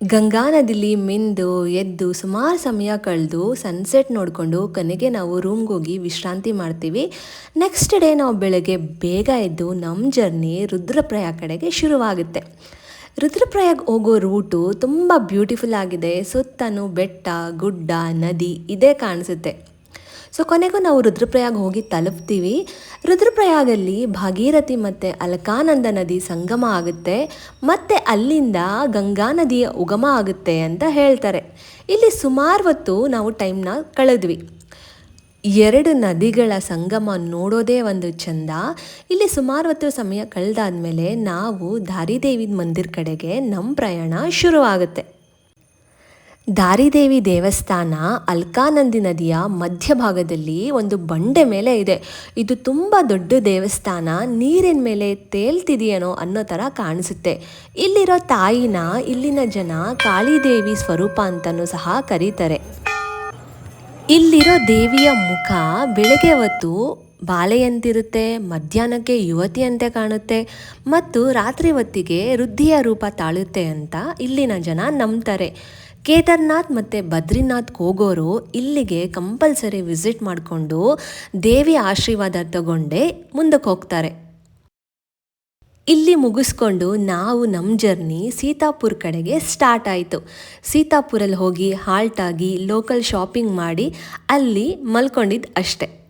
ಗಂಗಾ ನದಿಲಿ ಮಿಂದು ಎದ್ದು ಸುಮಾರು ಸಮಯ ಕಳೆದು ಸನ್ಸೆಟ್ ನೋಡಿಕೊಂಡು ಕೊನೆಗೆ ನಾವು ರೂಮ್ಗೆ ಹೋಗಿ ವಿಶ್ರಾಂತಿ ಮಾಡ್ತೀವಿ. ನೆಕ್ಸ್ಟ್ ಡೇ ನಾವು ಬೆಳಗ್ಗೆ ಬೇಗ ಎದ್ದು ನಮ್ಮ ಜರ್ನಿ ರುದ್ರಪ್ರಯಾಗ್ ಕಡೆಗೆ ಶುರುವಾಗುತ್ತೆ. ರುದ್ರಪ್ರಯಾಗ್ ಹೋಗೋ ರೂಟು ತುಂಬ ಬ್ಯೂಟಿಫುಲ್ ಆಗಿದೆ. ಸುತ್ತಲೂ ಬೆಟ್ಟ, ಗುಡ್ಡ, ನದಿ ಇದೇ ಕಾಣಿಸುತ್ತೆ. ಸೊ ಕೊನೆಗೂ ನಾವು ರುದ್ರಪ್ರಯಾಗ್ ಹೋಗಿ ತಲುಪ್ತೀವಿ. ರುದ್ರಪ್ರಯಾಗಲ್ಲಿ ಭಾಗೀರಥಿ ಮತ್ತು ಅಲಕಾನಂದ ನದಿ ಸಂಗಮ ಆಗುತ್ತೆ ಮತ್ತು ಅಲ್ಲಿಂದ ಗಂಗಾ ನದಿಯ ಉಗಮ ಆಗುತ್ತೆ ಅಂತ ಹೇಳ್ತಾರೆ. ಇಲ್ಲಿ ಸುಮಾರು ಹೊತ್ತು ನಾವು ಟೈಮ್ನ ಕಳೆದ್ವಿ. ಎರಡು ನದಿಗಳ ಸಂಗಮ ನೋಡೋದೇ ಒಂದು ಚೆಂದ. ಇಲ್ಲಿ ಸುಮಾರು ಹೊತ್ತು ಸಮಯ ಕಳೆದಾದ್ಮೇಲೆ ನಾವು ದಾರಿದೇವಿ ಮಂದಿರ ಕಡೆಗೆ ನಮ್ಮ ಪ್ರಯಾಣ ಶುರುವಾಗುತ್ತೆ. ದಾರಿದೇವಿ ದೇವಸ್ಥಾನ ಅಲ್ಕಾನಂದಿ ನದಿಯ ಮಧ್ಯಭಾಗದಲ್ಲಿ ಒಂದು ಬಂಡೆ ಮೇಲೆ ಇದೆ. ಇದು ತುಂಬ ದೊಡ್ಡ ದೇವಸ್ಥಾನ. ನೀರಿನ ಮೇಲೆ ತೇಲ್ತಿದೆಯೇನೋ ಅನ್ನೋ ಥರ ಕಾಣಿಸುತ್ತೆ. ಇಲ್ಲಿರೋ ತಾಯಿನ ಇಲ್ಲಿನ ಜನ ಕಾಳಿದೇವಿ ಸ್ವರೂಪ ಅಂತಲೂ ಸಹ ಕರೀತಾರೆ. ಇಲ್ಲಿರೋ ದೇವಿಯ ಮುಖ ಬೆಳಗ್ಗೆ ಹೊತ್ತು ಬಾಲೆಯಂತಿರುತ್ತೆ, ಮಧ್ಯಾಹ್ನಕ್ಕೆ ಯುವತಿಯಂತೆ ಕಾಣುತ್ತೆ ಮತ್ತು ರಾತ್ರಿ ಹೊತ್ತಿಗೆ ವೃದ್ಧಿಯ ರೂಪ ತಾಳುತ್ತೆ ಅಂತ ಇಲ್ಲಿನ ಜನ ನಂಬ್ತಾರೆ. ಕೇದಾರ್ನಾಥ್ ಮತ್ತು ಬದ್ರಿನಾಥ್ಗೆ ಹೋಗೋರು ಇಲ್ಲಿಗೆ ಕಂಪಲ್ಸರಿ ವಿಸಿಟ್ ಮಾಡಿಕೊಂಡು ದೇವಿ ಆಶೀರ್ವಾದ ತಗೊಂಡೇ ಮುಂದಕ್ಕೆ ಹೋಗ್ತಾರೆ. ಇಲ್ಲಿ ಮುಗಿಸ್ಕೊಂಡು ನಾವು ನಮ್ಮ ಜರ್ನಿ ಸೀತಾಪುರ್ ಕಡೆಗೆ ಸ್ಟಾರ್ಟ್ ಆಯಿತು. ಸೀತಾಪುರಲ್ಲಿ ಹೋಗಿ ಹಾಲ್ಟಾಗಿ ಲೋಕಲ್ ಶಾಪಿಂಗ್ ಮಾಡಿ ಅಲ್ಲಿ ಮಲ್ಕೊಂಡಿದ್ದು ಅಷ್ಟೆ.